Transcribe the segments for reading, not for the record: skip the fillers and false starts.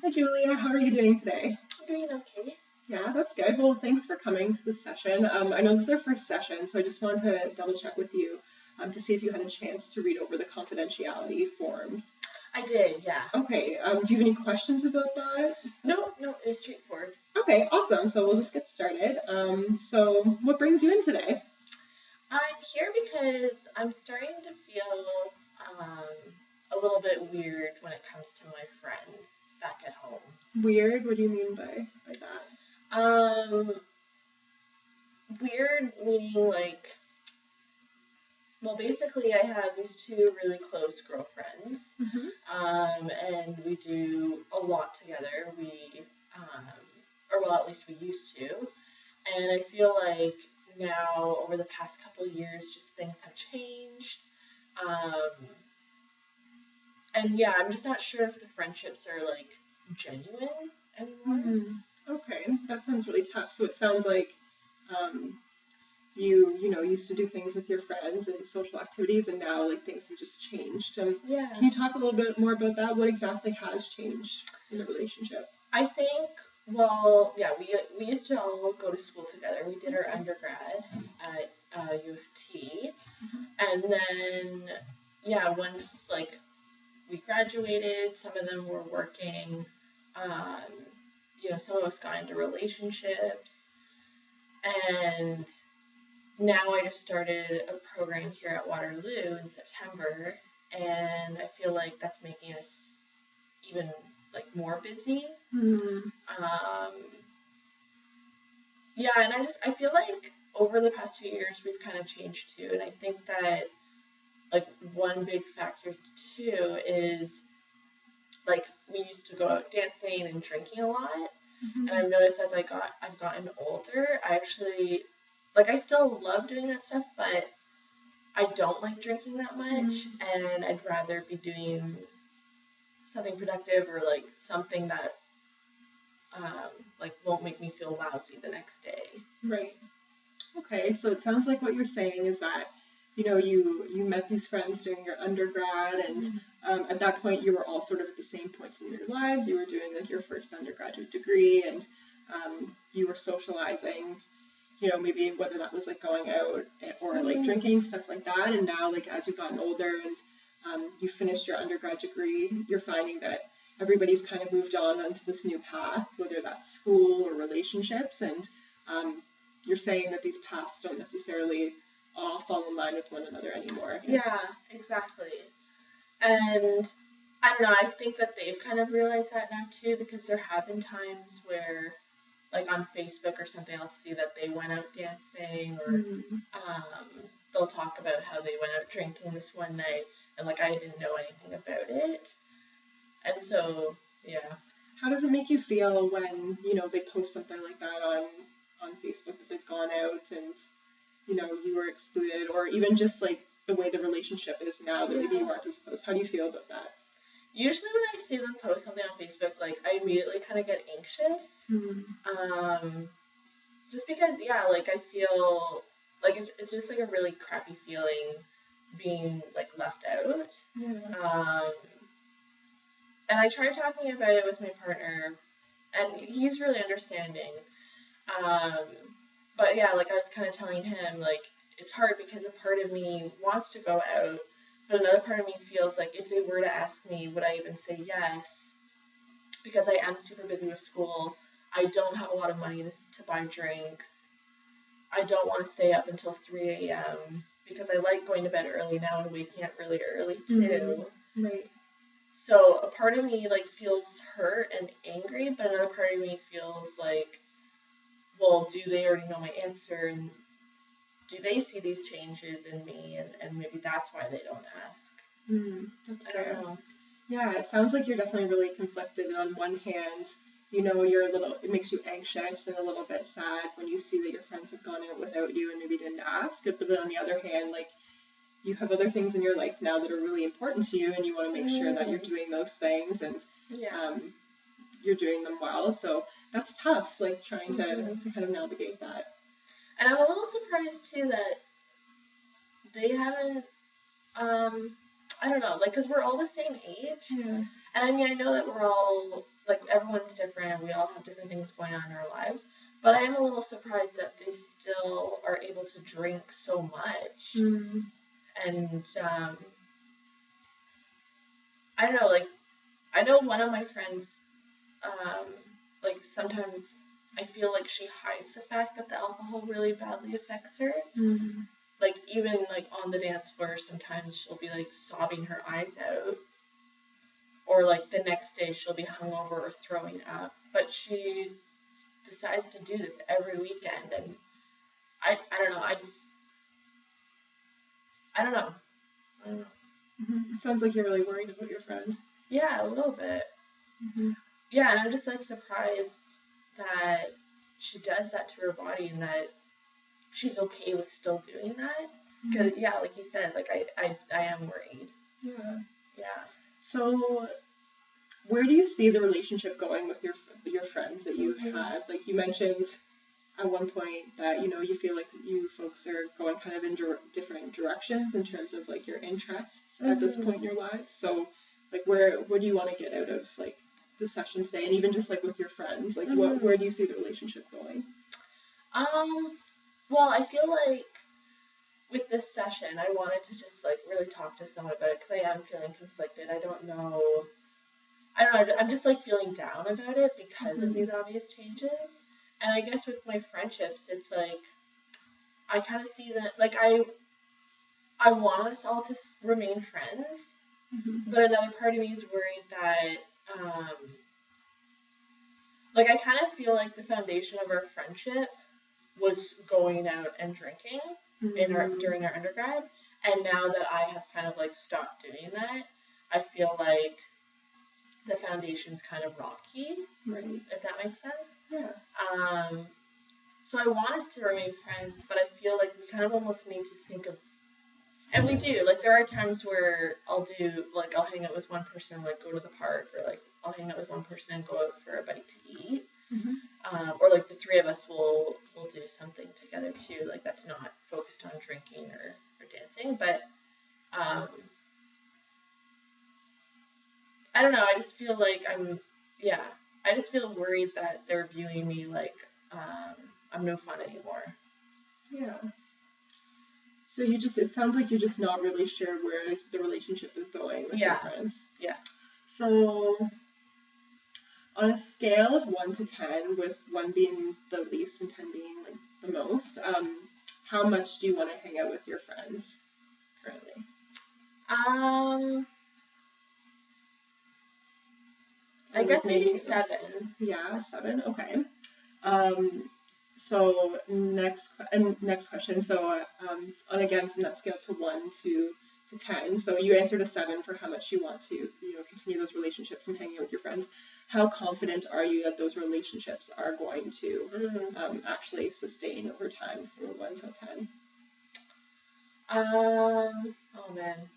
Hi Julia, how are you doing today? I'm doing okay. Yeah, that's good. Well, thanks for coming to this session. I know this is our first session, so I just wanted to double check with you to see if you had a chance to read over the confidentiality forms. I did, yeah. Okay, do you have any questions about that? No, it was straightforward. Okay, awesome. So we'll just get started. So what brings you in today? I'm here because I'm starting to feel a little bit weird when it comes to my friends back at home. Weird? What do you mean by that? Weird meaning like, well, basically, I have these two really close girlfriends, and we do a lot together. Or well, at least we used to. And I feel like now, over the past couple of years, just things have changed. Um, and yeah, I'm just not sure if the friendships are like genuine anymore. Okay, that sounds really tough. So it sounds like um, you used to do things with your friends and social activities, and now like things have just changed. Yeah. Can you talk a little bit more about that? What exactly has changed in the relationship? I think, well, yeah, we used to all go to school together. We did our undergrad at U of T, and then yeah, once like we graduated, some of them were working. Um, some of us got into relationships, and now I just started a program here at Waterloo in September, and I feel like that's making us even like more busy. Um, yeah, and I feel like over the past few years we've kind of changed too, and I think that like one big factor too is like we used to go out dancing and drinking a lot, and I've noticed as I've gotten older, I actually like I still love doing that stuff, but I don't like drinking that much, and I'd rather be doing something productive or like something that like won't make me feel lousy the next day. Right. Okay, so it sounds like what you're saying is that you met these friends during your undergrad, and at that point you were all sort of at the same points in your lives. You were doing like your first undergraduate degree, and you were socializing. Maybe whether that was like going out or like drinking, stuff like that. And now, like as you've gotten older and you finished your undergrad degree, you're finding that everybody's kind of moved on onto this new path, whether that's school or relationships, and you're saying that these paths don't necessarily all fall in line with one another anymore. Yeah, exactly. And I don't know, I think that they've kind of realized that now too, because there have been times where, like on Facebook or something, I'll see that they went out dancing, or they'll talk about how they went out drinking this one night, and like I didn't know anything about it. And so, yeah. How does it make you feel when they post something like that on Facebook that they've gone out and you were excluded, or even just like the way the relationship is now that maybe you weren't as close? How do you feel about that? Usually when I see them post something on Facebook, like I immediately kind of get anxious. Just because, yeah, like I feel like it's just like a really crappy feeling being like left out. And I tried talking about it with my partner, and he's really understanding. But yeah, like I was kind of telling him, like it's hard because a part of me wants to go out, but another part of me feels like if they were to ask me, would I even say yes? Because I am super busy with school. I don't have a lot of money to buy drinks. I don't want to stay up until 3 a.m. because I like going to bed early now and waking up really early too. Right. So a part of me like feels hurt and angry, but another part of me feels like, well, do they already know my answer, and do they see these changes in me, and maybe that's why they don't ask. That's I don't know. Yeah, it sounds like you're definitely really conflicted. On one hand, it makes you anxious and a little bit sad when you see that your friends have gone out without you and maybe didn't ask. But then on the other hand, like you have other things in your life now that are really important to you, and you want to make sure that you're doing those things and you're doing them well. So that's tough, like trying to kind of navigate that. And I'm a little surprised too that they haven't, I don't know, like, because we're all the same age. And I mean, I know that we're all like everyone's different and we all have different things going on in our lives. But I am a little surprised that they still are able to drink so much. Mm. And I don't know, like I know one of my friends, like sometimes I feel like she hides the fact that the alcohol really badly affects her. Mm. Like even like on the dance floor, sometimes she'll be like sobbing her eyes out, or like the next day she'll be hungover or throwing up. But she decides to do this every weekend, and I don't know. I don't know. I don't know. Mm-hmm. It sounds like you're really worried about your friend. Yeah, a little bit. Mm-hmm. Yeah, and I'm just like surprised that she does that to her body and that she's okay with still doing that. Because yeah, like you said, like I am worried. Yeah. Yeah. So, where do you see the relationship going with your friends that you've had? Like you mentioned at one point that you feel like you folks are going kind of in different directions in terms of like your interests at this point in your lives. So, like where do you want to get out of like the session today, and even just like with your friends, like where do you see the relationship going? Well, I feel like with this session, I wanted to just like really talk to someone about it because I am feeling conflicted. I don't know. I'm just like feeling down about it because of these obvious changes. And I guess with my friendships, it's like I kind of see that like I want us all to remain friends, but another part of me is worried that like I kind of feel like the foundation of our friendship was going out and drinking during our undergrad, and now that I have kind of like stopped doing that, I feel like the foundation's kind of rocky, right? If that makes sense. Yeah. So I want us to remain friends, but I feel like we kind of almost need to think of, and we do, like there are times where I'll hang out with one person, like go to the park, or like I'll hang out with one person and go out for a bite to eat. Or like the three of us will do something together too, like that's not focused on drinking or dancing, but I don't know, I just feel like I just feel worried that they're viewing me like I'm no fun anymore. Yeah. So it sounds like you're just not really sure where the relationship is going with your friends. Yeah. So, on a scale of 1 to 10, with 1 being the least and 10 being like the most, how much do you want to hang out with your friends currently? I guess maybe 7. Yeah, 7. Okay. So next question. So again from that scale to 1 to 10. So you answered a 7 for how much you want to continue those relationships and hanging out with your friends. How confident are you that those relationships are going to actually sustain over time from 1 to 10? Oh man.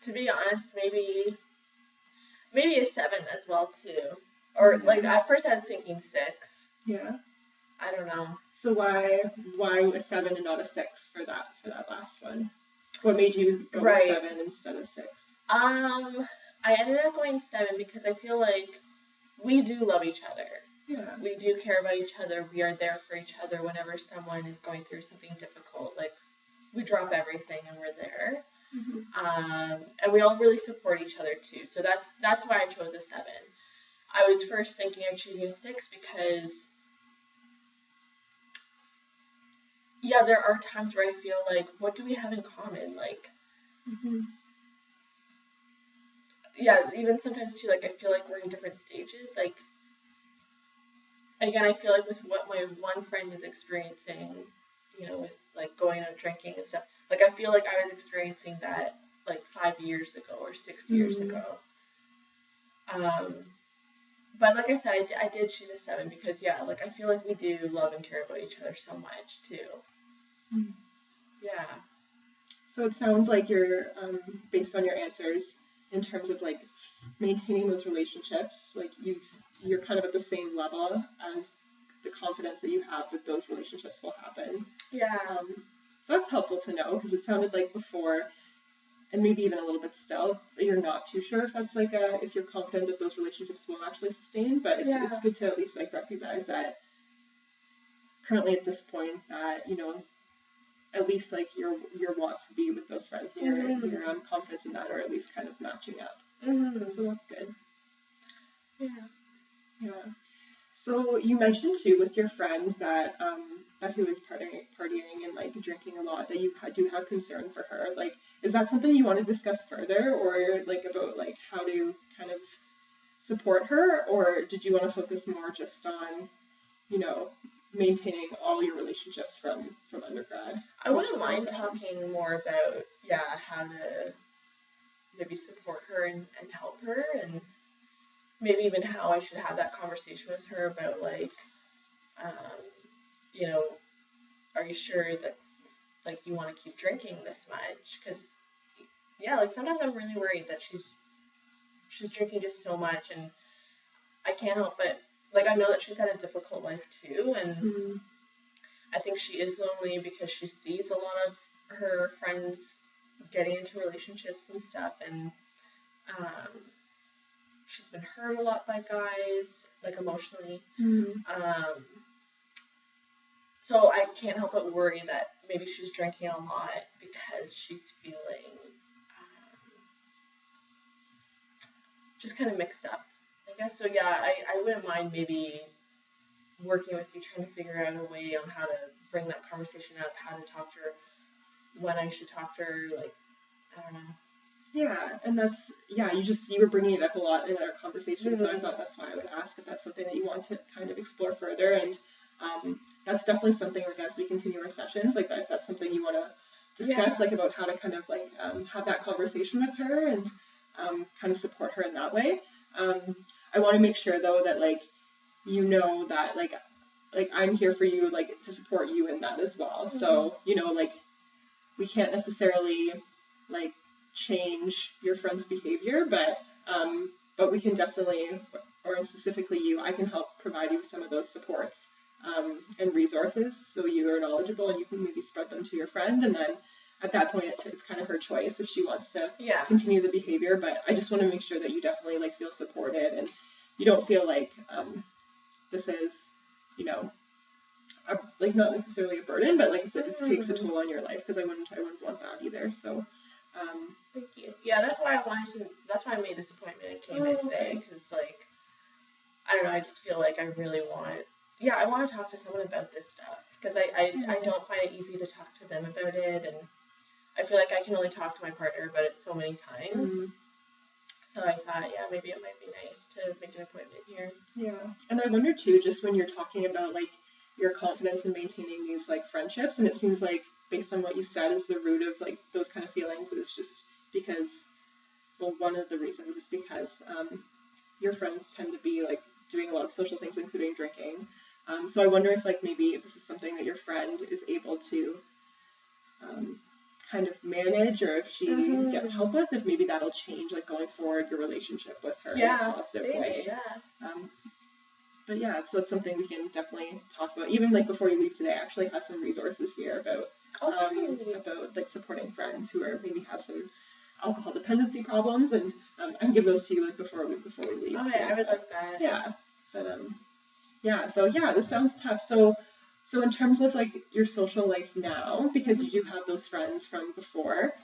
To be honest, maybe a 7 as well too. Or like at first I was thinking 6. Yeah. I don't know. So why a 7 and not a 6 for that last one? What made you go with 7 instead of 6? I ended up going 7 because I feel like we do love each other. Yeah. We do care about each other. We are there for each other whenever someone is going through something difficult. Like we drop everything and we're there. And we all really support each other too. So that's why I chose a 7. I was first thinking of choosing a 6 because there are times where I feel like, what do we have in common? Like, even sometimes too, like I feel like we're in different stages. Like, again, I feel like with what my one friend is experiencing, with like going out drinking and stuff, like I feel like I was experiencing that like 5 years ago or 6 years ago. But like I said, I did choose a 7 because like I feel like we do love and care about each other so much too. Yeah. So it sounds like you're, based on your answers, in terms of like maintaining those relationships, like you're kind of at the same level as the confidence that you have that those relationships will happen. Yeah. So that's helpful to know because it sounded like before, and maybe even a little bit still, but you're not too sure if that's like if you're confident that those relationships will actually sustain. But it's good to at least like recognize that currently at this point that, you know, at least like your wants to be with those friends, your confidence in that are at least kind of matching up. So that's good. Yeah. So you mentioned too with your friends that who is partying and like drinking a lot, that you do have concern for her. Like, is that something you want to discuss further, or like about like how to kind of support her, or did you want to focus more just on, you know, maintaining all your relationships from undergrad? I wouldn't mind talking more about how to maybe support her and help her, and maybe even how I should have that conversation with her about like, you know, are you sure that like you want to keep drinking this much? Because like sometimes I'm really worried that she's drinking just so much, and I can't help but like I know that she's had a difficult life too, and I think she is lonely because she sees a lot of her friends getting into relationships and stuff, and she's been hurt a lot by guys, like emotionally. So I can't help but worry that maybe she's drinking a lot because she's feeling just kind of mixed up, I guess. So I wouldn't mind maybe working with you, trying to figure out a way on how to bring that conversation up, how to talk to her, when I should talk to her, like, I don't know. Yeah, and that's, you were bringing it up a lot in our conversation, so I thought that's why I would ask if that's something that you want to kind of explore further, and that's definitely something, like, as we continue our sessions, like, if that's something you want to discuss, like, about how to kind of, like, have that conversation with her, and kind of support her in that way. I want to make sure, though, that, like, you know that, like, I'm here for you, like, to support you in that as well, so, you know, like, we can't necessarily, like, change your friend's behavior, but we can definitely, or specifically you, I can help provide you with some of those supports and resources so you are knowledgeable and you can maybe spread them to your friend, and then at that point it's kind of her choice if she wants to continue the behavior, but I just want to make sure that you definitely like feel supported and you don't feel like this is, you know, like not necessarily a burden, but like it takes a toll on your life, because I wouldn't want that either. So thank you. Yeah, that's why I made this appointment and came in today, because like I don't know, I just feel like I really want I want to talk to someone about this stuff, because I don't find it easy to talk to them about it, and I feel like I can only talk to my partner about it so many times. So I thought, maybe it might be nice to make an appointment here. Yeah, and I wonder too, just when you're talking about like your confidence in maintaining these like friendships, and it seems like based on what you said is the root of like those kind of feelings is just because, well, one of the reasons is because your friends tend to be like doing a lot of social things, including drinking. So I wonder if like maybe this is something that your friend is able to kind of manage, or if she can get help with, if maybe that'll change like going forward your relationship with her in a positive way. But so it's something we can definitely talk about. Even like before you leave today, I actually have some resources here about like supporting friends who are maybe have some alcohol dependency problems, and I can give those to you like before we leave. Okay, I would like that. Yeah, but so this sounds tough. So in terms of like your social life now, because you do have those friends from before,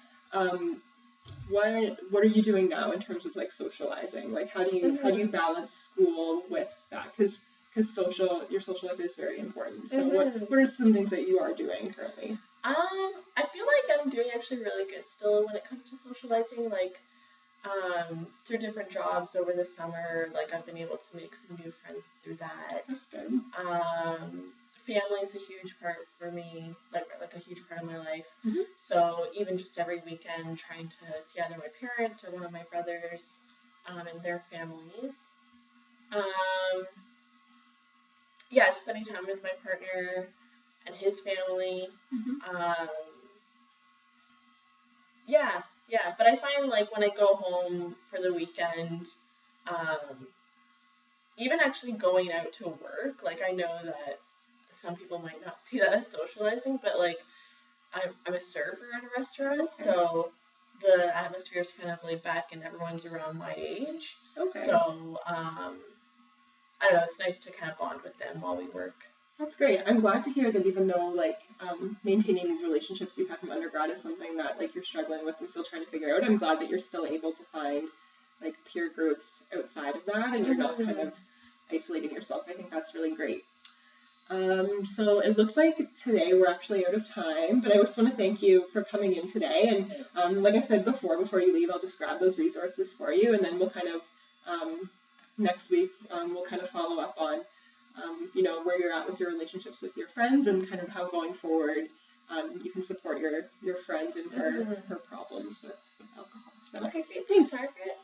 what are you doing now in terms of like socializing? Like how do you balance school with that? Because your social life is very important. So what are some things that you are doing currently? I feel like I'm doing actually really good still when it comes to socializing. Like through different jobs over the summer, like I've been able to make some new friends through that. That's good. Family is a huge part for me, like a huge part of my life. So even just every weekend, trying to see either my parents or one of my brothers and their families. Just spending time with my partner and his family. But I find like when I go home for the weekend, even actually going out to work, like I know that some people might not see that as socializing, but like I'm a server at a restaurant, so the atmosphere is kind of laid back and everyone's around my age. Okay. So, I don't know, it's nice to kind of bond with them while we work. That's great. I'm glad to hear that even though like maintaining these relationships you have from undergrad is something that like you're struggling with and still trying to figure out. I'm glad that you're still able to find like peer groups outside of that and you're not kind of isolating yourself. I think that's really great. So it looks like today we're actually out of time, but I just want to thank you for coming in today. And like I said before you leave, I'll just grab those resources for you, and then we'll kind of next week we'll kind of follow up on where you're at with your relationships with your friends and kind of how going forward you can support your friend in her problems with alcohol. So, okay, great. Thanks, Margaret.